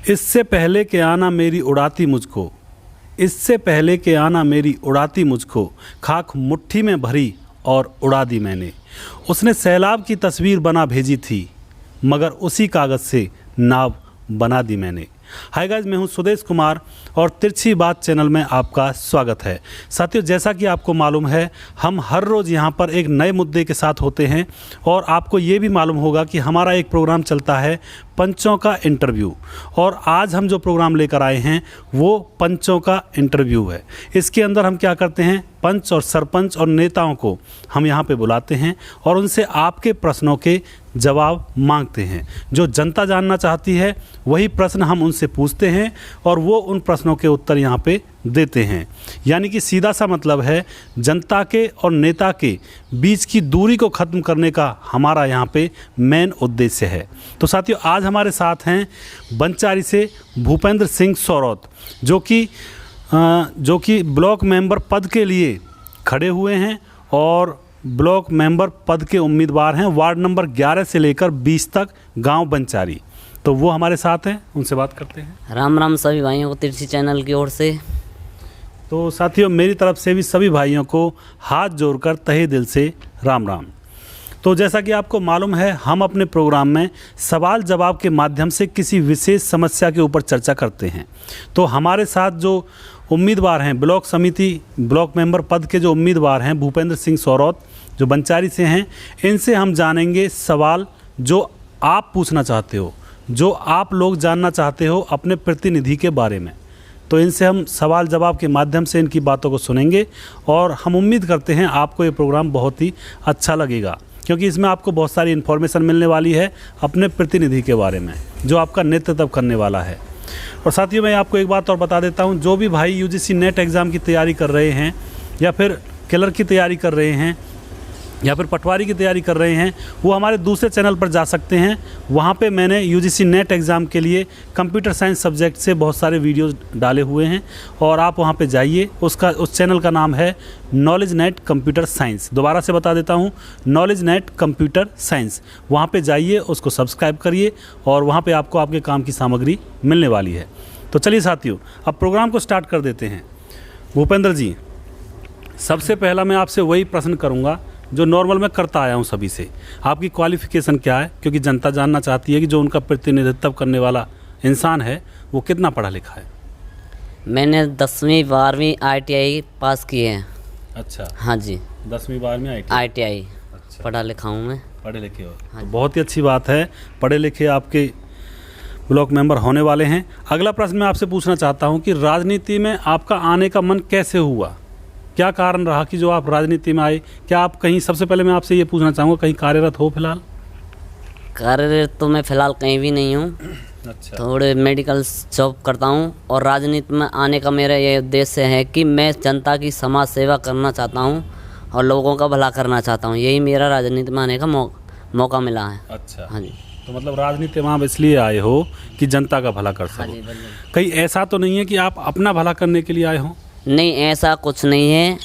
इससे पहले कि आना मेरी उड़ाती मुझको, इससे पहले कि आना मेरी उड़ाती मुझको, खाक मुट्ठी में भरी और उड़ा दी मैंने। उसने सैलाब की तस्वीर बना भेजी थी, मगर उसी कागज़ से नाव बना दी मैंने। हाय गाइस, मैं हूं सुदेश कुमार और तिरछी बात चैनल में आपका स्वागत है। साथियों, जैसा कि आपको मालूम है, हम हर रोज़ यहां पर एक नए मुद्दे के साथ होते हैं और आपको ये भी मालूम होगा कि हमारा एक प्रोग्राम चलता है पंचों का इंटरव्यू, और आज हम जो प्रोग्राम लेकर आए हैं वो पंचों का इंटरव्यू है। इसके अंदर हम क्या करते हैं, पंच और सरपंच और नेताओं को हम यहाँ पे बुलाते हैं और उनसे आपके प्रश्नों के जवाब मांगते हैं। जो जनता जानना चाहती है वही प्रश्न हम उनसे पूछते हैं और वो उन प्रश्नों के उत्तर यहाँ पे देते हैं। यानी कि सीधा सा मतलब है, जनता के और नेता के बीच की दूरी को ख़त्म करने का हमारा यहाँ पे मेन उद्देश्य है। तो साथियों, आज हमारे साथ हैं बंचारी से भूपेंद्र सिंह सौरौत, जो कि ब्लॉक मेंबर पद के लिए खड़े हुए हैं और ब्लॉक मेंबर पद के उम्मीदवार हैं, वार्ड नंबर 11 से लेकर 20 तक, गांव बंचारी। तो वो हमारे साथ हैं, उनसे बात करते हैं। राम राम सभी भाइयों को तिरछी चैनल की ओर से। तो साथियों, मेरी तरफ से भी सभी भाइयों को हाथ जोड़कर तहे दिल से राम राम। तो जैसा कि आपको मालूम है, हम अपने प्रोग्राम में सवाल जवाब के माध्यम से किसी विशेष समस्या के ऊपर चर्चा करते हैं। तो हमारे साथ जो उम्मीदवार हैं, ब्लॉक समिति ब्लॉक मेंबर पद के जो उम्मीदवार हैं, भूपेंद्र सिंह सौरौत, जो बंचारी से हैं, इनसे हम जानेंगे सवाल जो आप पूछना चाहते हो, जो आप लोग जानना चाहते हो अपने प्रतिनिधि के बारे में। तो इनसे हम सवाल जवाब के माध्यम से इनकी बातों को सुनेंगे और हम उम्मीद करते हैं आपको ये प्रोग्राम बहुत ही अच्छा लगेगा, क्योंकि इसमें आपको बहुत सारी इन्फॉर्मेशन मिलने वाली है अपने प्रतिनिधि के बारे में, जो आपका नेतृत्व करने वाला है। और साथियों, मैं आपको एक बात और बता देता हूं, जो भी भाई यूजीसी नेट एग्ज़ाम की तैयारी कर रहे हैं या फिर क्लर्क की तैयारी कर रहे हैं या फिर पटवारी की तैयारी कर रहे हैं, वो हमारे दूसरे चैनल पर जा सकते हैं। वहाँ पे मैंने यूजीसी नेट एग्ज़ाम के लिए कंप्यूटर साइंस सब्जेक्ट से बहुत सारे वीडियोस डाले हुए हैं और आप वहाँ पे जाइए। उस चैनल का नाम है नॉलेज नेट कंप्यूटर साइंस। दोबारा से बता देता हूँ, नॉलेज नेट कंप्यूटर साइंस। वहाँ पे जाइए, उसको सब्सक्राइब करिए और वहाँ पर आपको आपके काम की सामग्री मिलने वाली है। तो चलिए साथियों, अब प्रोग्राम को स्टार्ट कर देते हैं। भूपेंद्र जी, सबसे पहला मैं आपसे वही प्रश्न करूँगा जो नॉर्मल मैं करता आया हूँ सभी से। आपकी क्वालिफ़िकेशन क्या है, क्योंकि जनता जानना चाहती है कि जो उनका प्रतिनिधित्व करने वाला इंसान है वो कितना पढ़ा लिखा है। मैंने 10वीं 12वीं ITI पास किए हैं। अच्छा, हाँ जी, 10वीं 12वीं ITI अच्छा, पढ़ा लिखा हूँ मैं। पढ़े लिखे हो, हाँ तो बहुत ही अच्छी बात है, पढ़े लिखे आपके ब्लॉक मेंबर होने वाले हैं। अगला प्रश्न मैं आपसे पूछना चाहता हूँ कि राजनीति में आपका आने का मन कैसे हुआ, क्या कारण रहा कि जो आप राजनीति में आए? क्या आप कहीं, सबसे पहले मैं आपसे ये पूछना चाहूँगा, कहीं कार्यरत हो फिलहाल? कार्यरत तो मैं फ़िलहाल कहीं भी नहीं हूँ। अच्छा, थोड़े मेडिकल जॉब करता हूँ और राजनीति में आने का मेरा ये उद्देश्य है कि मैं जनता की समाज सेवा करना चाहता हूँ और लोगों का भला करना चाहता हूँ। यही मेरा राजनीति में आने का मौका मिला है। अच्छा, हाँ जी। तो मतलब राजनीति में आप इसलिए आए हो कि जनता का भला कर हाँ जी, सको। बिल्कुल। कहीं ऐसा तो नहीं है कि आप अपना भला करने के लिए आए हो? नहीं, ऐसा कुछ नहीं है।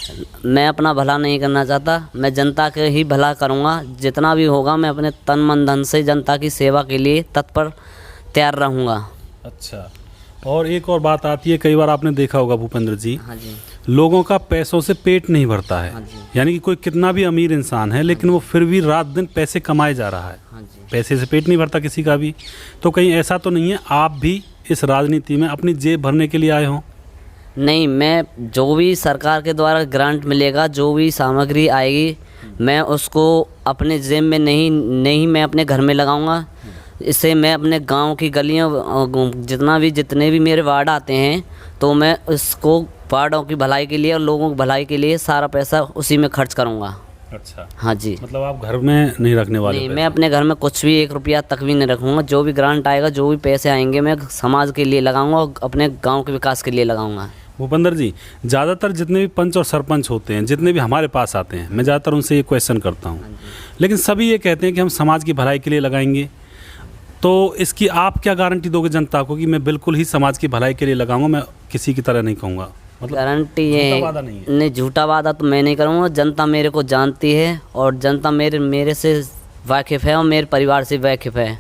मैं अपना भला नहीं करना चाहता, मैं जनता के ही भला करूँगा। जितना भी होगा मैं अपने तन मन धन से जनता की सेवा के लिए तत्पर तैयार रहूँगा। अच्छा, और एक और बात आती है, कई बार आपने देखा होगा भूपेंद्र जी, हाँ जी, लोगों का पैसों से पेट नहीं भरता है। हाँ जी, यानी कि कोई कितना भी अमीर इंसान है लेकिन वो फिर भी रात दिन पैसे कमाए जा रहा है। हाँ जी। पैसे से पेट नहीं भरता किसी का भी। तो कहीं ऐसा तो नहीं है आप भी इस राजनीति में अपनी जेब भरने के लिए आए हों? नहीं, मैं जो भी सरकार के द्वारा ग्रांट मिलेगा, जो भी सामग्री आएगी, मैं उसको अपने जेब में नहीं मैं अपने घर में लगाऊंगा। इससे मैं अपने गांव की गलियों, जितने भी मेरे वार्ड आते हैं, तो मैं उसको वार्डों की भलाई के लिए और लोगों की भलाई के लिए सारा पैसा उसी में खर्च करूंगा। अच्छा, हाँ जी। मतलब आप घर में नहीं रखने वाले? नहीं, मैं अपने घर में कुछ भी 1 रुपया तक भी नहीं रखूँगा। जो भी ग्रांट आएगा, जो भी पैसे आएंगे, मैं समाज के लिए लगाऊंगा और अपने गांव के विकास के लिए लगाऊंगा। भूपेंद्र जी, ज़्यादातर जितने भी पंच और सरपंच होते हैं, जितने भी हमारे पास आते हैं, मैं ज़्यादातर उनसे ये क्वेश्चन करता हूँ, लेकिन सभी ये कहते हैं कि हम समाज की भलाई के लिए लगाएंगे। तो इसकी आप क्या गारंटी दोगे जनता को कि मैं बिल्कुल ही समाज की भलाई के लिए लगाऊंगा, मैं किसी की तरह नहीं कहूँगा? मतलब गारंटी ये झूठा वादा नहीं है। नहीं, झूठा वादा तो मैं नहीं करूँगा। जनता मेरे को जानती है और जनता मेरे से वाकिफ़ है और मेरे परिवार से वाकिफ़ है।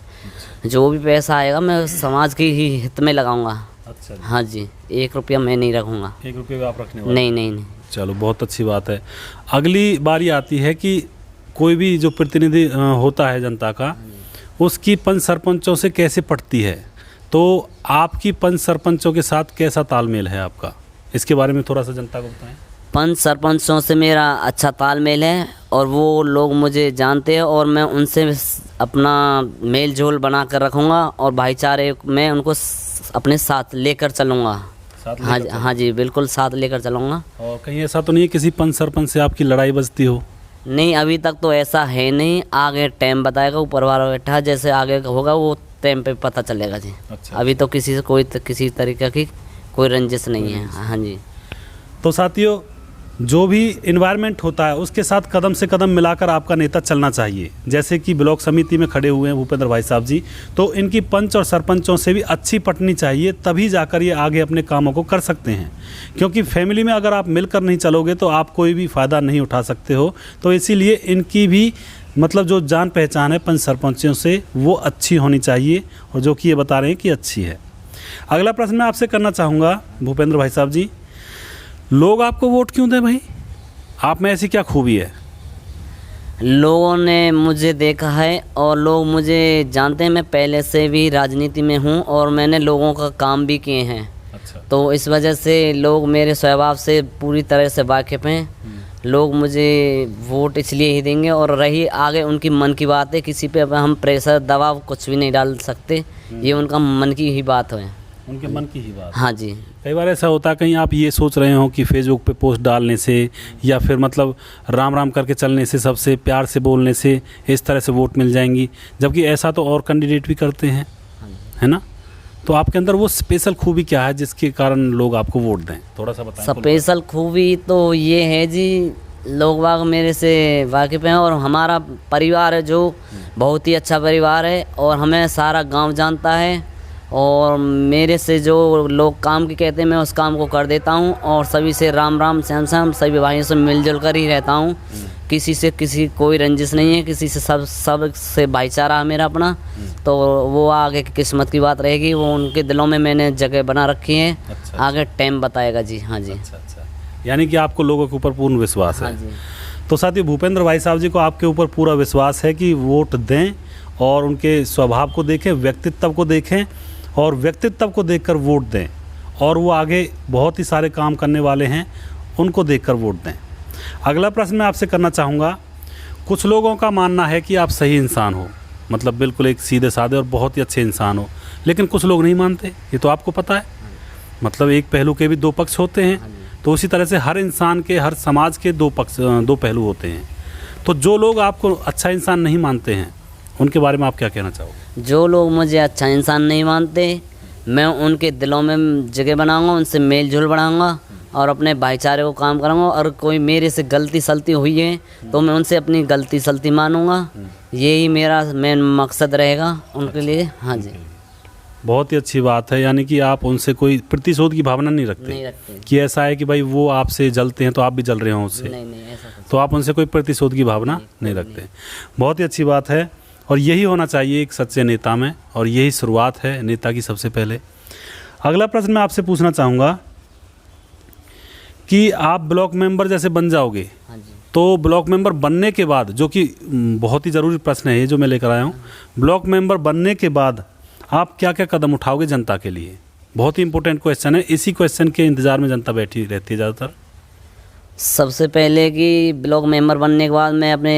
जो भी पैसा आएगा मैं समाज के ही हित में लगाऊंगा। अच्छा जी। हाँ जी, 1 रुपया मैं नहीं रखूंगा। 1 रुपये भी आप रखने वाले? नहीं नहीं नहीं। चलो बहुत अच्छी बात है। अगली बारी आती है कि कोई भी जो प्रतिनिधि होता है जनता का, उसकी पंच सरपंचों से कैसे पटती है, तो आपकी पंच सरपंचों के साथ कैसा तालमेल है आपका, इसके बारे में थोड़ा सा जनता को बताएं। पंच सरपंचों से मेरा अच्छा तालमेल है और वो लोग मुझे जानते हैं और मैं उनसे अपना मेल जोल बना कर रखूँगा और भाईचारे में उनको अपने साथ लेकर चलूँगा। हाँ जी, हाँ जी, बिल्कुल साथ लेकर चलूँगा। और कहीं ऐसा तो नहीं है किसी पंच सरपंच से आपकी लड़ाई बजती हो? नहीं, अभी तक तो ऐसा है नहीं। आगे टाइम बताएगा, ऊपर वाला बैठा है, जैसे आगे होगा वो टाइम पे पता चलेगा जी। अच्छा। अभी तो किसी से किसी तरीके की कोई रंजिश नहीं है। हाँ जी। तो साथियों, जो भी इन्वायरमेंट होता है उसके साथ कदम से कदम मिलाकर आपका नेता चलना चाहिए। जैसे कि ब्लॉक समिति में खड़े हुए हैं भूपेंद्र भाई साहब जी, तो इनकी पंच और सरपंचों से भी अच्छी पटनी चाहिए, तभी जाकर ये आगे अपने कामों को कर सकते हैं। क्योंकि फैमिली में अगर आप मिलकर नहीं चलोगे तो आप कोई भी फ़ायदा नहीं उठा सकते हो। तो इसीलिए इनकी भी मतलब जो जान पहचान है पंच सरपंचों से वो अच्छी होनी चाहिए, और जो कि ये बता रहे हैं कि अच्छी है। अगला प्रश्न मैं आपसे करना चाहूँगा भूपेंद्र भाई साहब जी, लोग आपको वोट क्यों दें भाई? आप में ऐसी क्या खूबी है? लोगों ने मुझे देखा है और लोग मुझे जानते हैं। मैं पहले से भी राजनीति में हूँ और मैंने लोगों का काम भी किए हैं। अच्छा। तो इस वजह से लोग मेरे स्वभाव से पूरी तरह से वाकिफ़ हैं। लोग मुझे वोट इसलिए ही देंगे। और रही आगे उनकी मन की बात है, किसी पे हम प्रेशर दबाव कुछ भी नहीं डाल सकते। ये उनका मन की ही बात है, उनके मन की ही बात। हाँ जी। कई बार ऐसा होता है कहीं आप ये सोच रहे हो कि फेसबुक पे पोस्ट डालने से या फिर मतलब राम राम करके चलने से, सबसे प्यार से बोलने से इस तरह से वोट मिल जाएंगी, जबकि ऐसा तो और कैंडिडेट भी करते हैं, है ना? तो आपके अंदर वो स्पेशल खूबी क्या है जिसके कारण लोग आपको वोट दें, थोड़ा सा बताएं। स्पेशल खूबी तो ये है जी, लोग बाग मेरे से वाकिफ़ हैं और हमारा परिवार है जो बहुत ही अच्छा परिवार है और हमें सारा गांव जानता है। और मेरे से जो लोग काम की कहते हैं मैं उस काम को कर देता हूं और सभी से राम राम श्याम श्याम, सभी भाइयों से मिलजुल कर ही रहता हूं। किसी से किसी कोई रंजिश नहीं है, किसी से सब से भाईचारा है मेरा अपना। तो वो आगे की किस्मत की बात रहेगी, वो उनके दिलों में मैंने जगह बना रखी है। अच्छा। आगे टाइम बताएगा जी। हाँ जी। अच्छा, यानी कि आपको लोगों के ऊपर पूर्ण विश्वास है। हाँ जी। तो साथियों, भूपेंद्र भाई साहब जी को आपके ऊपर पूरा विश्वास है कि वोट दें और उनके स्वभाव को देखें, व्यक्तित्व को देखें और व्यक्तित्व को देखकर वोट दें, और वो आगे बहुत ही सारे काम करने वाले हैं, उनको देखकर वोट दें। अगला प्रश्न मैं आपसे करना चाहूँगा, कुछ लोगों का मानना है कि आप सही इंसान हो, मतलब बिल्कुल एक सीधे साधे और बहुत ही अच्छे इंसान हो, लेकिन कुछ लोग नहीं मानते, ये तो आपको पता है। मतलब एक पहलू के भी दो पक्ष होते हैं, तो उसी तरह से हर इंसान के, हर समाज के दो पहलू होते हैं। तो जो लोग आपको अच्छा इंसान नहीं मानते हैं उनके बारे में आप क्या कहना चाहोगे? जो लोग मुझे अच्छा इंसान नहीं मानते, मैं उनके दिलों में जगह बनाऊंगा, उनसे मेल जोल बढ़ाऊंगा और अपने भाईचारे को काम करूंगा। और कोई मेरे से गलती सलती हुई है तो मैं उनसे अपनी गलती सलती मानूंगा। यही मेरा मेन मकसद रहेगा उनके लिए। हाँ जी। बहुत ही अच्छी बात है, यानी कि आप उनसे कोई प्रतिशोध की भावना नहीं रखते कि ऐसा है कि भाई वो आपसे जलते हैं तो आप भी जल रहे हो उससे। नहीं, ऐसा तो आप उनसे कोई प्रतिशोध की भावना नहीं रखते। बहुत ही अच्छी बात है और यही होना चाहिए एक सच्चे नेता में, और यही शुरुआत है नेता की सबसे पहले। अगला प्रश्न मैं आपसे पूछना चाहूँगा कि आप ब्लॉक मेंबर जैसे बन जाओगे, हाँ जी। तो ब्लॉक मेंबर बनने के बाद, जो कि बहुत ही ज़रूरी प्रश्न है ये जो मैं लेकर आया हूँ, ब्लॉक मेंबर बनने के बाद आप क्या क्या कदम उठाओगे जनता के लिए? बहुत ही इंपॉर्टेंट क्वेश्चन है, इसी क्वेश्चन के इंतज़ार में जनता बैठी रहती है ज़्यादातर। सबसे पहले कि ब्लॉक मेंबर बनने के बाद मैं अपने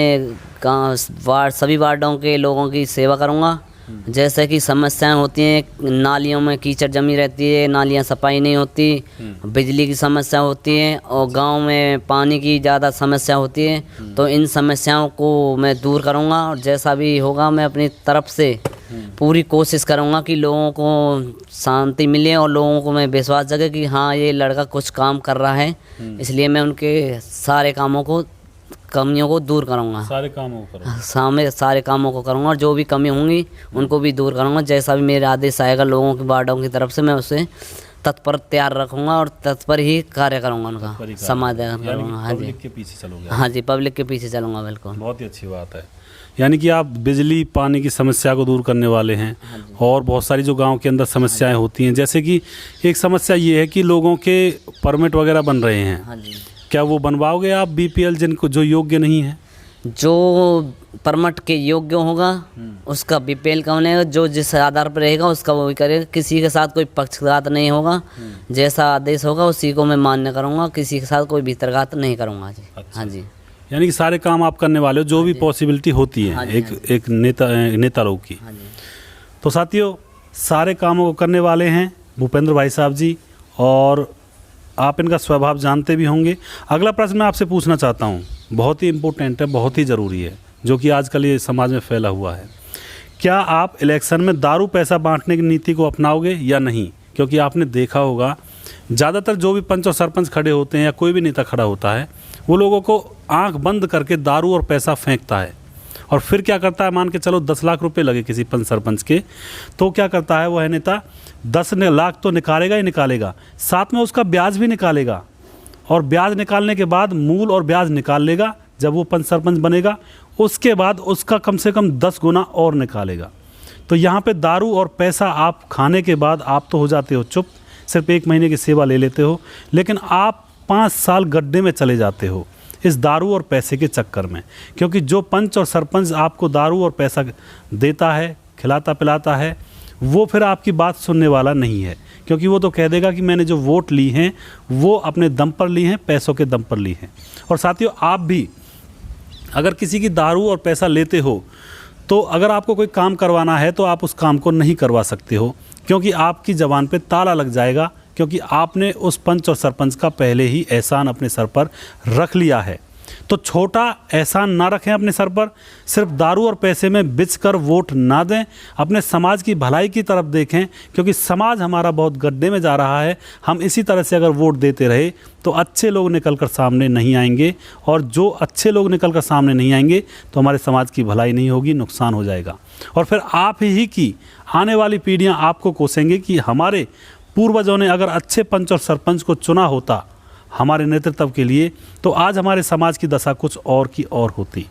गाँव वार्ड सभी वार्डों के लोगों की सेवा करूँगा। जैसे कि समस्याएं होती हैं, नालियों में कीचड़ जमी रहती है, नालियां सफाई नहीं होती, बिजली की समस्या होती है और गांव में पानी की ज़्यादा समस्या होती है। तो इन समस्याओं को मैं दूर करूँगा और जैसा भी होगा मैं अपनी तरफ से पूरी कोशिश करूँगा कि लोगों को शांति मिले और लोगों को मैं विश्वास जगे कि हाँ ये लड़का कुछ काम कर रहा है। इसलिए मैं उनके सारे कामों को, कमियों को दूर करूँगा। सारे कामों को सारे कामों को करूँगा और जो भी कमी होंगी उनको भी दूर करूँगा। जैसा भी मेरा आदेश आएगा लोगों की वार्डों की तरफ से, मैं उसे तत्पर तैयार रखूँगा और तत्पर ही कार्य करूँगा, उनका समाधान करूँगा। हाँ जी, पब्लिक के पीछे चलोगे? हाँ जी, पब्लिक के पीछे चलूँगा, बिल्कुल। बहुत ही अच्छी बात है। यानी कि आप बिजली पानी की समस्या को दूर करने वाले हैं। और बहुत सारी जो गांव के अंदर समस्याएं होती हैं, जैसे कि एक समस्या ये है कि लोगों के परमिट वगैरह बन रहे हैं, हाँ जी। क्या वो बनवाओगे आप बीपीएल जिनको जो योग्य नहीं है? जो परमिट के योग्य होगा उसका बीपीएल का बनेगा, जो जिस आधार पर रहेगा उसका वो भी करेगा। किसी के साथ कोई पक्षघात नहीं होगा, जैसा आदेश होगा उसी को मैं मान्य करूँगा, किसी के साथ कोई भीतरघात नहीं करूँगा जी। हाँ जी। यानी कि सारे काम आप करने वाले हो जो भी पॉसिबिलिटी होती है एक नेता लोग की। हाँ जी। तो साथियों, सारे कामों को करने वाले हैं भूपेंद्र भाई साहब जी, और आप इनका स्वभाव जानते भी होंगे। अगला प्रश्न मैं आपसे पूछना चाहता हूँ, बहुत ही इम्पोर्टेंट है, बहुत ही ज़रूरी है, जो कि आजकल ये समाज में फैला हुआ है। क्या आप इलेक्शन में दारू पैसा बांटने की नीति को अपनाओगे या नहीं? क्योंकि आपने देखा होगा ज़्यादातर जो भी पंच और सरपंच खड़े होते हैं या कोई भी नेता खड़ा होता है, वो लोगों को आंख बंद करके दारू और पैसा फेंकता है, और फिर क्या करता है, मान के चलो 10 लाख रुपए लगे किसी पंच सरपंच के, तो क्या करता है वह नेता 10 लाख तो निकालेगा ही निकालेगा, साथ में उसका ब्याज भी निकालेगा, और ब्याज निकालने के बाद मूल और ब्याज निकाल लेगा। जब वो पंच सरपंच बनेगा उसके बाद उसका कम से कम 10 गुना और निकालेगा। तो यहाँ पे दारू और पैसा आप खाने के बाद आप तो हो जाते हो चुप, सिर्फ 1 महीने की सेवा ले लेते हो, लेकिन आप 5 साल गड्ढे में चले जाते हो इस दारू और पैसे के चक्कर में। क्योंकि जो पंच और सरपंच आपको दारू और पैसा देता है, खिलाता पिलाता है, वो फिर आपकी बात सुनने वाला नहीं है, क्योंकि वो तो कह देगा कि मैंने जो वोट ली हैं वो अपने दम पर ली हैं, पैसों के दम पर ली हैं। और साथियों, आप भी अगर किसी की दारू और पैसा लेते हो तो अगर आपको कोई काम करवाना है तो आप उस काम को नहीं करवा सकते हो, क्योंकि आपकी ज़बान पे ताला लग जाएगा, क्योंकि आपने उस पंच और सरपंच का पहले ही एहसान अपने सर पर रख लिया है। तो छोटा एहसान ना रखें अपने सर पर, सिर्फ दारू और पैसे में बिच कर वोट ना दें, अपने समाज की भलाई की तरफ देखें, क्योंकि समाज हमारा बहुत गड्ढे में जा रहा है। हम इसी तरह से अगर वोट देते रहे तो अच्छे लोग निकल कर सामने नहीं आएंगे, और जो अच्छे लोग निकल कर सामने नहीं आएंगे तो हमारे समाज की भलाई नहीं होगी, नुकसान हो जाएगा। और फिर आप ही की आने वाली पीढ़ियाँ आपको कोसेंगे कि हमारे पूर्वजों ने अगर अच्छे पंच और सरपंच को चुना होता हमारे नेतृत्व के लिए, तो आज हमारे समाज की दशा कुछ और की और होती।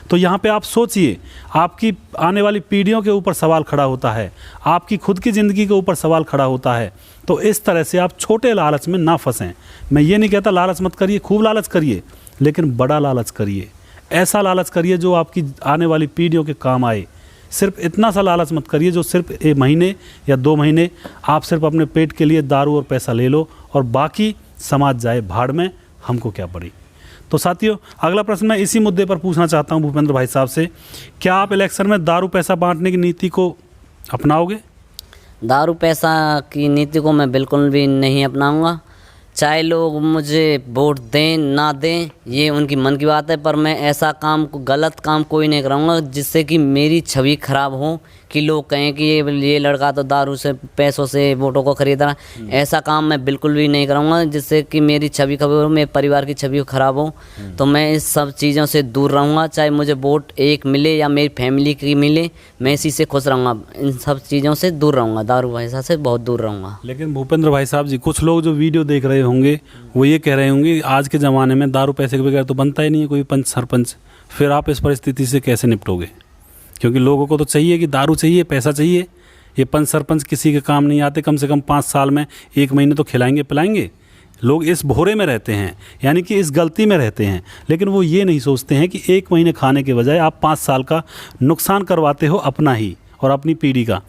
तो यहाँ पे आप सोचिए, आपकी आने वाली पीढ़ियों के ऊपर सवाल खड़ा होता है, आपकी खुद की ज़िंदगी के ऊपर सवाल खड़ा होता है। तो इस तरह से आप छोटे लालच में ना फंसें। मैं ये नहीं कहता लालच मत करिए, खूब लालच करिए, लेकिन बड़ा लालच करिए, ऐसा लालच करिए जो आपकी आने वाली पीढ़ियों के काम आए। सिर्फ इतना सा लालच मत करिए जो सिर्फ 1 महीने या 2 महीने आप सिर्फ अपने पेट के लिए दारू और पैसा ले लो और बाकी समाज जाए भाड़ में, हमको क्या पड़ी। तो साथियों, अगला प्रश्न मैं इसी मुद्दे पर पूछना चाहता हूं भूपेंद्र भाई साहब से, क्या आप इलेक्शन में दारू पैसा बांटने की नीति को अपनाओगे? दारू पैसा की नीति को मैं बिल्कुल भी नहीं अपनाऊंगा। चाहे लोग मुझे वोट दें ना दें, ये उनकी मन की बात है, पर मैं ऐसा काम, गलत काम कोई नहीं कराऊंगा जिससे कि मेरी छवि खराब हो, कि लोग कहें कि ये लड़का तो दारू से, पैसों से वोटों को खरीद रहा। ऐसा काम मैं बिल्कुल भी नहीं कराऊंगा जिससे कि मेरी छवि खराब हो, मेरे परिवार की छवि खराब हो। तो मैं इस सब चीज़ों से दूर रहूँगा। चाहे मुझे वोट एक मिले या मेरी फैमिली की मिले, मैं इसी से खुश रहूँगा। इन सब चीज़ों से दूर रहूँगा, दारू पैसा से बहुत दूर रहूँगा। लेकिन भूपेंद्र भाई साहब जी, कुछ लोग जो वीडियो देख रहे होंगे वो ये कह रहे होंगे आज के ज़माने में दारू पैसे के बगैर तो बनता ही नहीं है कोई पंच सरपंच, फिर आप इस परिस्थिति से कैसे निपटोगे? क्योंकि लोगों को तो चाहिए कि दारू चाहिए, पैसा चाहिए। ये पंच सरपंच किसी के काम नहीं आते, कम से कम 5 साल में 1 महीने तो खिलाएंगे पिलाएंगे। लोग इस भोरे में रहते हैं, यानी कि इस गलती में रहते हैं, लेकिन वो ये नहीं सोचते हैं कि 1 महीने खाने के बजाय आप 5 साल का नुकसान करवाते हो अपना ही और अपनी पीढ़ी का।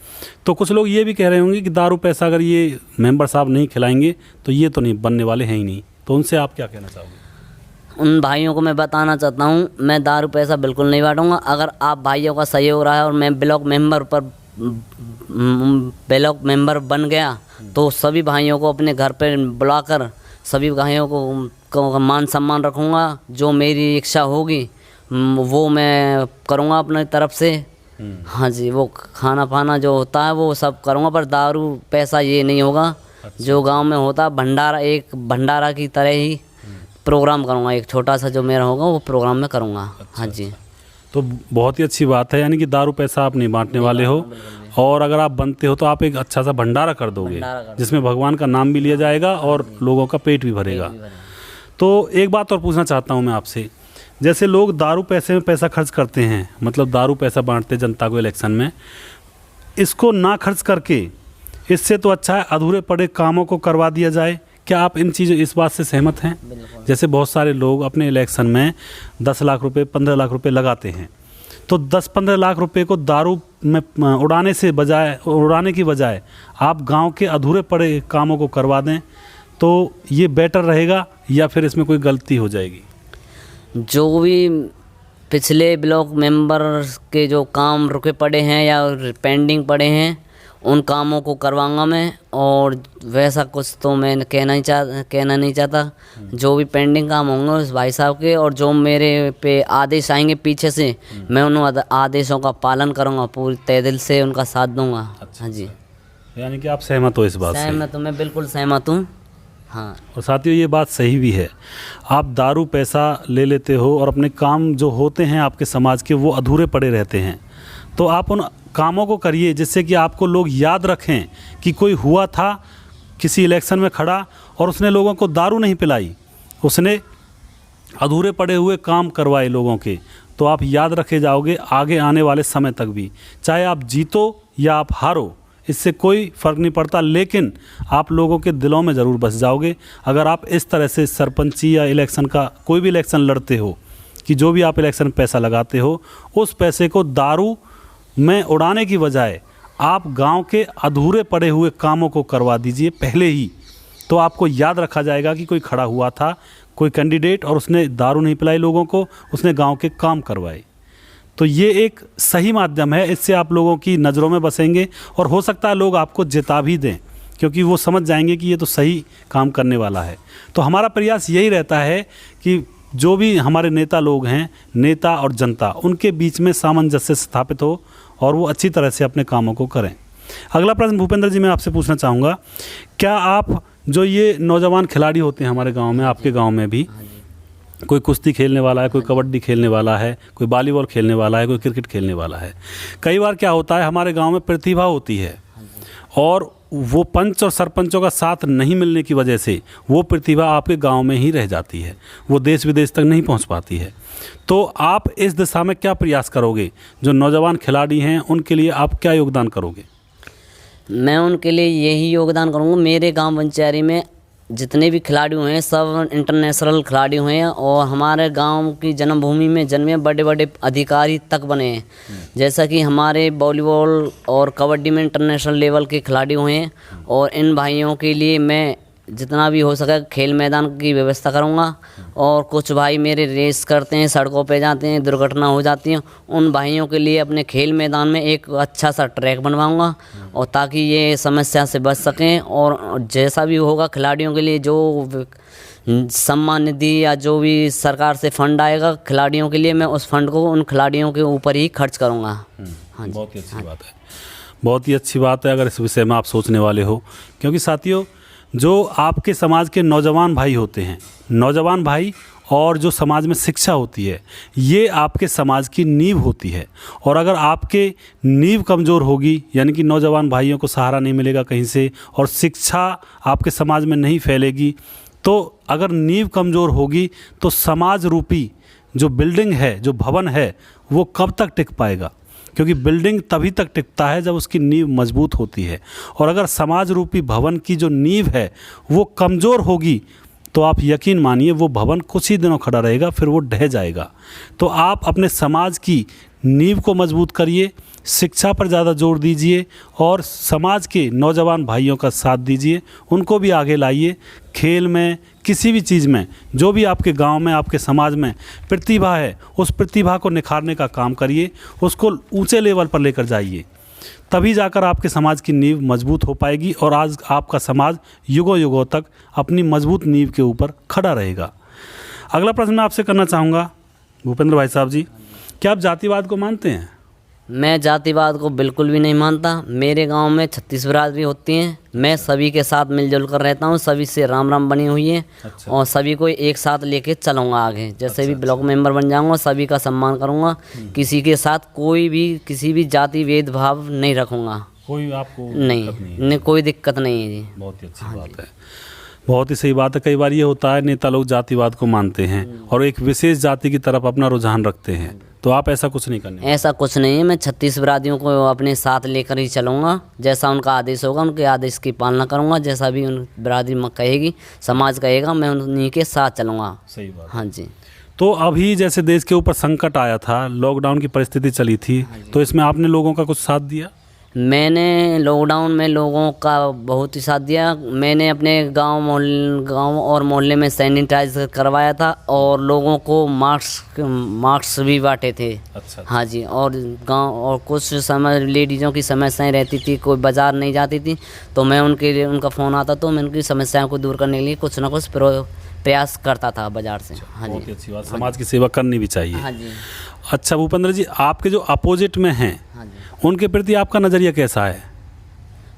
तो कुछ लोग ये भी कह रहे होंगे कि दारू पैसा अगर ये मेंबर साहब नहीं खिलाएंगे तो ये तो नहीं बनने वाले हैं ही नहीं। तो उनसे आप क्या कहना चाहोगे? उन भाइयों को मैं बताना चाहता हूँ, मैं दारू पैसा बिल्कुल नहीं बांटूंगा। अगर आप भाइयों का सहयोग रहा है और मैं ब्लॉक मेंबर बन गया तो सभी भाइयों को अपने घर पर बुलाकर सभी भाइयों को मान सम्मान रखूँगा। जो मेरी इच्छा होगी वो मैं करूँगा अपनी तरफ से। हाँ जी, वो खाना पाना जो होता है वो सब करूँगा, पर दारू पैसा ये नहीं होगा। जो गांव में होता भंडारा, एक भंडारा की तरह ही प्रोग्राम करूँगा, एक छोटा सा जो मेरा होगा वो प्रोग्राम में करूँगा। हाँ जी, तो बहुत ही अच्छी बात है, यानी कि दारू पैसा आप नहीं बांटने वाले हो, और अगर आप बनते हो तो आप एक अच्छा सा भंडारा कर दोगे जिसमें भगवान का नाम भी लिया जाएगा और लोगों का पेट भी भरेगा। तो एक बात और पूछना चाहता हूँ मैं आपसे, जैसे लोग दारू पैसे में पैसा खर्च करते हैं, मतलब दारू पैसा बांटते जनता को इलेक्शन में, इसको ना खर्च करके इससे तो अच्छा है अधूरे पड़े कामों को करवा दिया जाए। क्या आप इन चीज़ों इस बात से सहमत हैं? जैसे बहुत सारे लोग अपने इलेक्शन में 10 लाख रुपए 15 लाख रुपए लगाते हैं, तो 10-15 लाख रुपए को दारू में उड़ाने की बजाय आप गांव के अधूरे पड़े कामों को करवा दें तो ये बेटर रहेगा, या फिर इसमें कोई गलती हो जाएगी? जो भी पिछले ब्लॉक मेंबर के जो काम रुके पड़े हैं या पेंडिंग पड़े हैं उन कामों को करवाऊंगा मैं, और वैसा कुछ तो मैं कहना नहीं चाहता। जो भी पेंडिंग काम होंगे उस भाई साहब के, और जो मेरे पे आदेश आएंगे पीछे से, मैं उन आदेशों का पालन करूंगा, पूरी तहे दिल से उनका साथ दूंगा। हाँ जी, यानी कि आप सहमत हो इस बात से? सहमत हूँ, मैं बिल्कुल सहमत हूँ। हाँ, और साथियों ये बात सही भी है, आप दारू पैसा ले लेते हो और अपने काम जो होते हैं आपके समाज के वो अधूरे पड़े रहते हैं, तो आप उन कामों को करिए जिससे कि आपको लोग याद रखें कि कोई हुआ था किसी इलेक्शन में खड़ा और उसने लोगों को दारू नहीं पिलाई, उसने अधूरे पड़े हुए काम करवाए लोगों के, तो आप याद रखे जाओगे आगे आने वाले समय तक भी। चाहे आप जीतो या आप हारो, इससे कोई फ़र्क नहीं पड़ता, लेकिन आप लोगों के दिलों में ज़रूर बस जाओगे अगर आप इस तरह से सरपंची या इलेक्शन का कोई भी इलेक्शन लड़ते हो कि जो भी आप इलेक्शन में पैसा लगाते हो उस पैसे को दारू में उड़ाने की बजाय आप गांव के अधूरे पड़े हुए कामों को करवा दीजिए पहले ही, तो आपको याद रखा जाएगा कि कोई खड़ा हुआ था, कोई कैंडिडेट, और उसने दारू नहीं पिलाई लोगों को, उसने गांव के काम करवाए। तो ये एक सही माध्यम है, इससे आप लोगों की नज़रों में बसेंगे और हो सकता है लोग आपको जिता भी दें, क्योंकि वो समझ जाएंगे कि ये तो सही काम करने वाला है। तो हमारा प्रयास यही रहता है कि जो भी हमारे नेता लोग हैं, नेता और जनता, उनके बीच में सामंजस्य स्थापित हो और वो अच्छी तरह से अपने कामों को करें। अगला प्रश्न भूपेंद्र जी मैं आपसे पूछना चाहूँगा, क्या आप जो ये नौजवान खिलाड़ी होते हैं हमारे गांव में, आपके गांव में भी कोई कुश्ती खेलने वाला है, कोई कबड्डी खेलने वाला है, कोई वॉलीबॉल खेलने वाला है, कोई क्रिकेट खेलने वाला है, कई बार क्या होता है हमारे गांव में प्रतिभा होती है और वो पंच और सरपंचों का साथ नहीं मिलने की वजह से वो प्रतिभा आपके गांव में ही रह जाती है, वो देश विदेश तक नहीं पहुंच पाती है। तो आप इस दिशा में क्या प्रयास करोगे? जो नौजवान खिलाड़ी हैं उनके लिए आप क्या योगदान करोगे? मैं उनके लिए यही योगदान करूँगा, मेरे गांव पंचायत में जितने भी खिलाड़ी हुए हैं सब इंटरनेशनल खिलाड़ी हुए हैं और हमारे गांव की जन्मभूमि में जन्मे बड़े बड़े अधिकारी तक बने हैं। जैसा कि हमारे वॉलीबॉल और कबड्डी में इंटरनेशनल लेवल के खिलाड़ी हुए हैं, और इन भाइयों के लिए मैं जितना भी हो सके खेल मैदान की व्यवस्था करूंगा। और कुछ भाई मेरे रेस करते हैं, सड़कों पे जाते हैं, दुर्घटना हो जाती है, उन भाइयों के लिए अपने खेल मैदान में एक अच्छा सा ट्रैक बनवाऊंगा, और ताकि ये समस्या से बच सकें। और जैसा भी होगा खिलाड़ियों के लिए जो सम्मान निधि या जो भी सरकार से फंड आएगा खिलाड़ियों के लिए, मैं उस फंड को उन खिलाड़ियों के ऊपर ही खर्च करूँगा। हाँ, बहुत ही अच्छी बात है, बहुत ही अच्छी बात है अगर इस विषय में आप सोचने वाले हो, क्योंकि साथियों जो आपके समाज के नौजवान भाई होते हैं, नौजवान भाई और जो समाज में शिक्षा होती है, ये आपके समाज की नींव होती है। और अगर आपके नींव कमज़ोर होगी, यानी कि नौजवान भाइयों को सहारा नहीं मिलेगा कहीं से और शिक्षा आपके समाज में नहीं फैलेगी, तो अगर नींव कमज़ोर होगी तो समाज रूपी जो बिल्डिंग है, जो भवन है, वो कब तक टिक पाएगा? क्योंकि बिल्डिंग तभी तक टिकता है जब उसकी नींव मजबूत होती है, और अगर समाज रूपी भवन की जो नींव है वो कमज़ोर होगी तो आप यकीन मानिए वो भवन कुछ ही दिनों खड़ा रहेगा, फिर वो ढह जाएगा। तो आप अपने समाज की नींव को मजबूत करिए, शिक्षा पर ज़्यादा जोर दीजिए और समाज के नौजवान भाइयों का साथ दीजिए, उनको भी आगे लाइए। खेल में, किसी भी चीज़ में, जो भी आपके गांव में, आपके समाज में प्रतिभा है, उस प्रतिभा को निखारने का काम करिए, उसको ऊंचे लेवल पर लेकर जाइए, तभी जाकर आपके समाज की नींव मजबूत हो पाएगी और आज आपका समाज युगों युगों तक अपनी मजबूत नींव के ऊपर खड़ा रहेगा। अगला प्रश्न मैं आपसे करना चाहूँगा भूपेंद्र भाई साहब जी, क्या आप जातिवाद को मानते हैं? मैं जातिवाद को बिल्कुल भी नहीं मानता। मेरे गांव में 36 बिरादरी होती हैं, मैं सभी के साथ मिलजुल कर रहता हूं, सभी से राम राम बनी हुई है। अच्छा। और सभी को एक साथ लेके चलूँगा आगे। जैसे भी ब्लॉक मेंबर बन जाऊंगा सभी का सम्मान करूंगा, किसी के साथ कोई भी किसी भी जाति भेदभाव नहीं रखूँगा। कोई आपको नहीं, कोई दिक्कत नहीं है जी। बहुत ही अच्छी बात है। बहुत ही सही बात है। कई बार ये होता है नेता लोग जातिवाद को मानते हैं और एक विशेष जाति की तरफ अपना रुझान रखते हैं, तो आप ऐसा कुछ नहीं करने। ऐसा कुछ नहीं है, मैं 36 बिरादरियों को अपने साथ लेकर ही चलूँगा। जैसा उनका आदेश होगा उनके आदेश की पालना करूँगा। जैसा भी उन बिरादरी कहेगी, समाज कहेगा, मैं उन्हीं के साथ चलूँगा। सही बात। हाँ जी। तो अभी जैसे देश के ऊपर संकट आया था, लॉकडाउन की परिस्थिति चली थी, तो इसमें आपने लोगों का कुछ साथ दिया? मैंने लॉकडाउन में लोगों का बहुत ही साथ दिया। मैंने अपने गांव और मोहल्ले में सैनिटाइजर करवाया था और लोगों को मास्क भी बांटे थे। अच्छा। हाँ जी। और गांव और कुछ समय लेडीज़ों की समस्याएं रहती थी, कोई बाज़ार नहीं जाती थी, तो मैं उनका फ़ोन आता तो मैं उनकी समस्याओं को दूर करने के लिए कुछ ना कुछ प्रयास करता था बाज़ार से। हाँ बहुत ही जी। अच्छी बात, समाज की सेवा करनी भी चाहिए। हाँ जी। अच्छा भूपेंद्र जी, आपके जो अपोजिट में हैं, हाँ जी। उनके प्रति आपका नज़रिया कैसा है?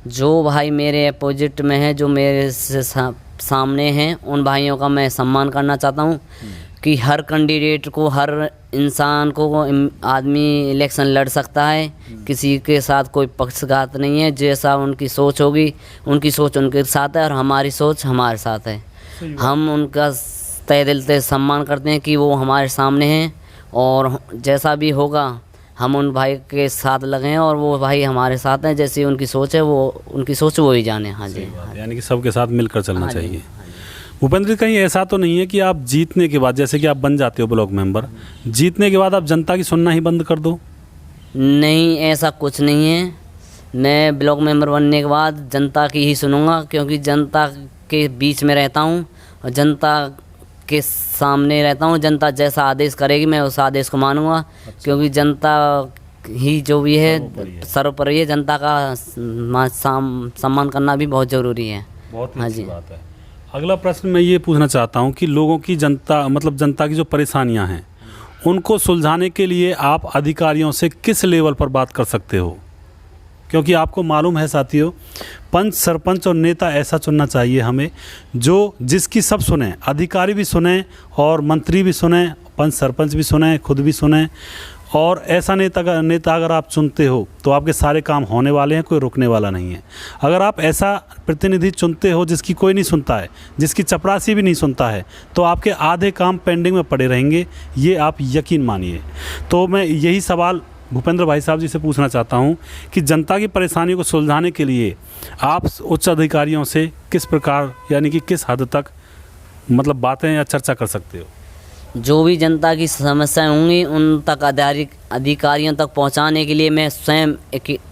जो भाई मेरे अपोजिट में है, जो मेरे से सामने हैं, उन भाइयों का मैं सम्मान करना चाहता हूँ कि हर कैंडिडेट को, हर इंसान को, आदमी इलेक्शन लड़ सकता है। किसी के साथ कोई पक्षघात नहीं है। जैसा उनकी सोच होगी, उनकी सोच उनके साथ है और हमारी सोच हमारे साथ है। हम उनका तहे दिल से सम्मान करते हैं कि वो हमारे सामने हैं और जैसा भी होगा हम उन भाई के साथ लगे हैं और वो भाई हमारे साथ हैं। जैसी उनकी सोच है, वो उनकी सोच वो ही जाने। हाँ जी। यानी कि सबके साथ मिलकर चलना चाहिए। भूपेंद्र जी, कहीं ऐसा तो नहीं है कि आप जीतने के बाद, जैसे कि आप बन जाते हो ब्लॉक मेंबर, जीतने के बाद आप जनता की सुनना ही बंद कर दो? नहीं, ऐसा कुछ नहीं है। मैं ब्लॉक मेंबर बनने के बाद जनता की ही सुनूंगा, क्योंकि जनता के बीच में रहता हूँ और जनता के सामने रहता हूँ। जनता जैसा आदेश करेगी मैं उस आदेश को मानूंगा। अच्छा। क्योंकि जनता ही जो भी है सर्वोपरि है। जनता का सम्मान करना भी बहुत ज़रूरी है। बहुत ही अच्छी बात है। अगला प्रश्न मैं ये पूछना चाहता हूँ कि लोगों की, जनता की जो परेशानियाँ हैं, उनको सुलझाने के लिए आप अधिकारियों से किस लेवल पर बात कर सकते हो? क्योंकि आपको मालूम है साथियों, पंच, सरपंच और नेता ऐसा चुनना चाहिए हमें जो जिसकी सब सुने, अधिकारी भी सुने और मंत्री भी सुने, पंच सरपंच भी सुने, खुद भी सुने। और ऐसा नेता अगर आप चुनते हो तो आपके सारे काम होने वाले हैं, कोई रुकने वाला नहीं है। अगर आप ऐसा प्रतिनिधि चुनते हो जिसकी कोई नहीं सुनता है, जिसकी चपरासी भी नहीं सुनता है, तो आपके आधे काम पेंडिंग में पड़े रहेंगे, ये आप यकीन मानिए। तो मैं यही सवाल भूपेंद्र भाई साहब जी से पूछना चाहता हूं कि जनता की परेशानी को सुलझाने के लिए आप उच्च अधिकारियों से किस प्रकार, यानी कि किस हद तक बातें या चर्चा कर सकते हो? जो भी जनता की समस्याएं होंगी उन तक अधिकारियों तक पहुंचाने के लिए मैं स्वयं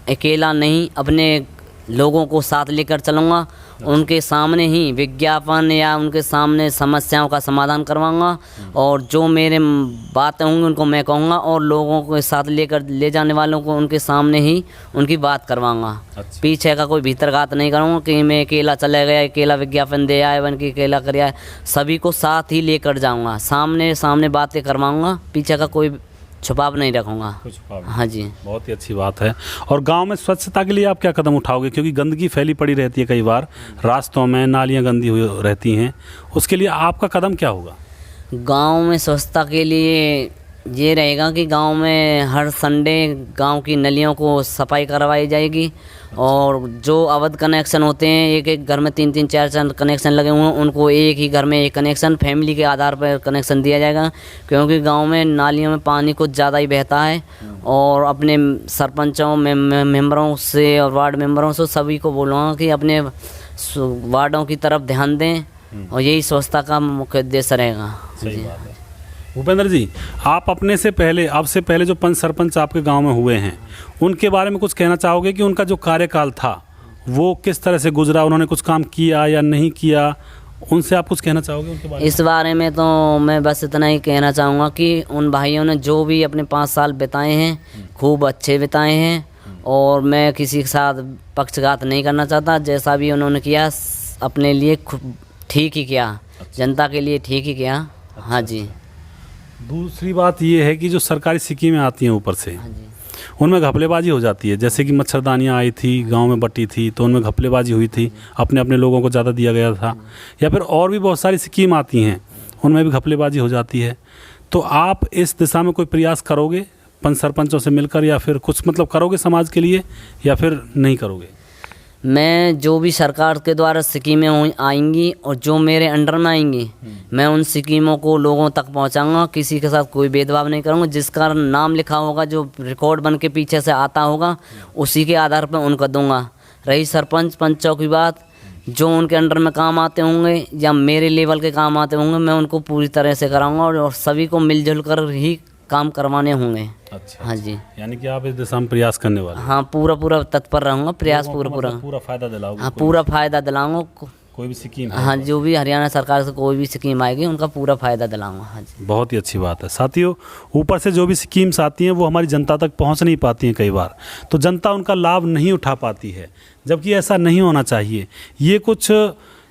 अकेला नहीं, अपने लोगों को साथ लेकर चलूँगा। उनके सामने ही विज्ञापन या उनके सामने समस्याओं का समाधान करवाऊंगा और जो मेरे बातें होंगी उनको मैं कहूँगा और लोगों को साथ ले जाने वालों को उनके सामने ही उनकी बात करवाऊंगा। अच्छा। पीछे का कोई भीतरघात नहीं करूँगा कि मैं अकेला चला गया, अकेला विज्ञापन दे आए, बन के अकेला कर आए। सभी को साथ ही लेकर जाऊँगा, सामने बातें करवाऊँगा, पीछे का कोई छुपाव नहीं रखूँगा। हाँ जी। बहुत ही अच्छी बात है। और गांव में स्वच्छता के लिए आप क्या कदम उठाओगे? क्योंकि गंदगी फैली पड़ी रहती है, कई बार रास्तों में नालियाँ गंदी हुई रहती हैं, उसके लिए आपका कदम क्या होगा? गांव में स्वच्छता के लिए ये रहेगा कि गांव में हर संडे गांव की नलियों को सफाई करवाई जाएगी और जो अवैध कनेक्शन होते हैं, एक एक घर में 3-3 4-4 कनेक्शन लगे हुए हैं, उनको एक ही घर में एक कनेक्शन, फैमिली के आधार पर कनेक्शन दिया जाएगा। क्योंकि गांव में नालियों में पानी कुछ ज़्यादा ही बहता है और अपने सरपंचों मेंबरों से और वार्ड मेंबरों से सभी को बोलूँगा कि अपने वार्डों की तरफ ध्यान दें और यही स्वच्छता का मुख्य उद्देश्य रहेगा। सही बात है। भूपेंद्र जी, आप अब से पहले जो पंच सरपंच आपके गांव में हुए हैं, उनके बारे में कुछ कहना चाहोगे कि उनका जो कार्यकाल था वो किस तरह से गुजरा, उन्होंने कुछ काम किया या नहीं किया, उनसे आप कुछ कहना चाहोगे उनके बारे में? इस बारे में तो मैं बस इतना ही कहना चाहूँगा कि उन भाइयों ने जो भी अपने 5 साल बिताए हैं खूब अच्छे बिताए हैं और मैं किसी के साथ पक्षघात नहीं करना चाहता। जैसा भी उन्होंने किया अपने लिए ठीक ही किया। अच्छा। जनता के लिए ठीक ही किया। अच्छा। हाँ जी। दूसरी बात ये है कि जो सरकारी स्कीमें आती हैं ऊपर से, उनमें घपलेबाजी हो जाती है। जैसे कि मच्छरदानियाँ आई थी, गांव में बटी थी, तो उनमें घपलेबाजी हुई थी, अपने लोगों को ज़्यादा दिया गया था। या फिर और भी बहुत सारी स्कीम आती हैं, उनमें भी घपलेबाजी हो जाती है। तो आप इस दिशा में कोई प्रयास करोगे पंच सरपंचों से मिलकर, या फिर कुछ करोगे समाज के लिए, या फिर नहीं करोगे? मैं जो भी सरकार के द्वारा स्कीमें आएंगी और जो मेरे अंडर में आएंगी, मैं उन स्कीमों को लोगों तक पहुंचाऊंगा। किसी के साथ कोई भेदभाव नहीं करूंगा। जिसका नाम लिखा होगा, जो रिकॉर्ड बन के पीछे से आता होगा, उसी के आधार पर उनको दूंगा। रही सरपंच पंचों की बात, जो उनके अंडर में काम आते होंगे या मेरे लेवल के काम आते होंगे, मैं उनको पूरी तरह से कराऊंगा और सभी को मिलजुल कर ही काम करवाने होंगे। अच्छा, हाँ जी, यानी कि आप इस दिशा में प्रयास करने वाले हैं। हाँ, पूरा तत्पर रहूँगा, प्रयास लोगों को पूरा मतलब पूरा फायदा दिलाओगे? हाँ, पूरा फ़ायदा दिलाऊंगा। कोई भी स्कीम है? हाँ, जो भी हरियाणा सरकार से कोई भी स्कीम आएगी, उनका पूरा फ़ायदा दिलाऊंगा। हाँ जी, बहुत ही अच्छी बात है। साथियों, ऊपर से जो भी स्कीम्स आती हैं वो हमारी जनता तक पहुंच नहीं पाती हैं कई बार, तो जनता उनका लाभ नहीं उठा पाती है, जबकि ऐसा नहीं होना चाहिए। ये कुछ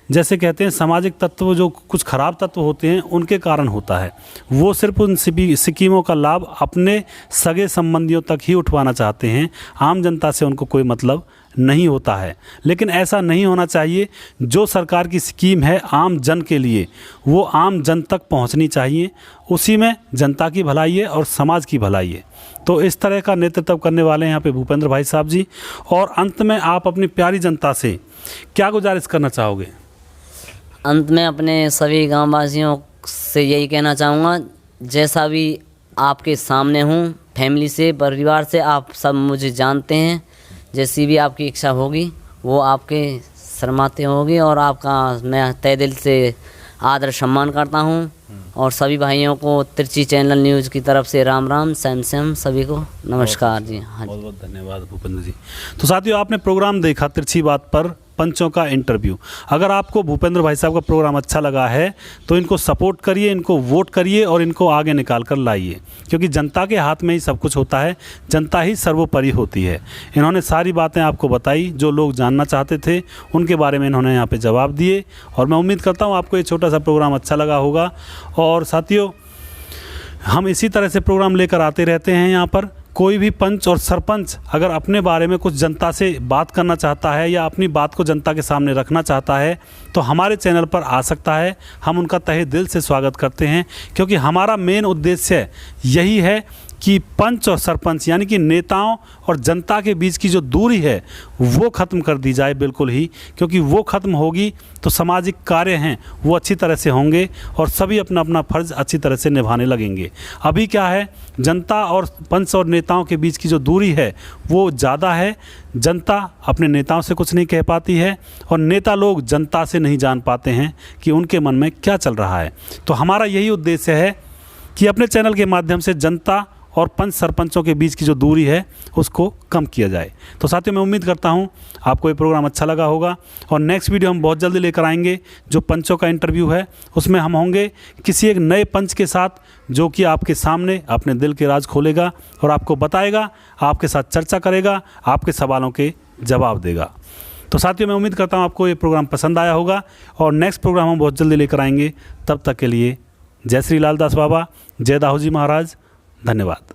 जैसे कहते हैं सामाजिक तत्व, जो कुछ खराब तत्व होते हैं उनके कारण होता है। वो सिर्फ उन स्कीमों का लाभ अपने सगे संबंधियों तक ही उठवाना चाहते हैं, आम जनता से उनको कोई मतलब नहीं होता है। लेकिन ऐसा नहीं होना चाहिए। जो सरकार की स्कीम है आम जन के लिए, वो आम जन तक पहुंचनी चाहिए। उसी में जनता की भलाई है और समाज की भलाई है। तो इस तरह का नेतृत्व करने वाले हैं यहाँ पे भूपेंद्र भाई साहब जी। और अंत में आप अपनी प्यारी जनता से क्या गुजारिश करना चाहोगे? अंत में अपने सभी गांववासियों से यही कहना चाहूँगा, जैसा भी आपके सामने हूँ, फैमिली से, परिवार से, आप सब मुझे जानते हैं। जैसी भी आपकी इच्छा होगी वो आपके शर्माते होगी, और आपका मैं तहे दिल से आदर सम्मान करता हूँ। और सभी भाइयों को तिरछी चैनल न्यूज़ की तरफ से राम राम, सैम सैम, सभी को नमस्कार जी। हाँ, बहुत बहुत धन्यवाद भूपेंद्र जी। तो साथियों, आपने प्रोग्राम देखा तिरछी बात पर पंचों का इंटरव्यू। अगर आपको भूपेंद्र भाई साहब का प्रोग्राम अच्छा लगा है तो इनको सपोर्ट करिए, इनको वोट करिए और इनको आगे निकाल कर लाइए, क्योंकि जनता के हाथ में ही सब कुछ होता है। जनता ही सर्वोपरि होती है। इन्होंने सारी बातें आपको बताई, जो लोग जानना चाहते थे उनके बारे में इन्होंने यहाँ पे जवाब दिए। और मैं उम्मीद करता हूँ आपको ये छोटा सा प्रोग्राम अच्छा लगा होगा। और साथियों, हम इसी तरह से प्रोग्राम लेकर आते रहते हैं यहाँ पर। कोई भी पंच और सरपंच अगर अपने बारे में कुछ जनता से बात करना चाहता है या अपनी बात को जनता के सामने रखना चाहता है तो हमारे चैनल पर आ सकता है। हम उनका तहे दिल से स्वागत करते हैं, क्योंकि हमारा मेन उद्देश्य यही है कि पंच और सरपंच यानी कि नेताओं और जनता के बीच की जो दूरी है वो ख़त्म कर दी जाए बिल्कुल ही, क्योंकि वो ख़त्म होगी तो सामाजिक कार्य हैं वो अच्छी तरह से होंगे और सभी अपना अपना फ़र्ज़ अच्छी तरह से निभाने लगेंगे। अभी क्या है, जनता और पंच और नेताओं के बीच की जो दूरी है वो ज़्यादा है। जनता अपने नेताओं से कुछ नहीं कह पाती है और नेता लोग जनता से नहीं जान पाते हैं कि उनके मन में क्या चल रहा है। तो हमारा यही उद्देश्य है कि अपने चैनल के माध्यम से जनता और पंच सरपंचों के बीच की जो दूरी है उसको कम किया जाए। तो साथियों, मैं उम्मीद करता हूँ आपको ये प्रोग्राम अच्छा लगा होगा। और नेक्स्ट वीडियो हम बहुत जल्दी लेकर आएंगे। जो पंचों का इंटरव्यू है उसमें हम होंगे किसी एक नए पंच के साथ, जो कि आपके सामने अपने दिल के राज खोलेगा और आपको बताएगा, आपके साथ चर्चा करेगा, आपके सवालों के जवाब देगा। तो साथियों, मैं उम्मीद करता हूँ आपको ये प्रोग्राम पसंद आया होगा और नेक्स्ट प्रोग्राम हम बहुत जल्दी लेकर आएंगे। तब तक के लिए जय श्री लाल दास बाबा, जय दाहू जी महाराज, धन्यवाद।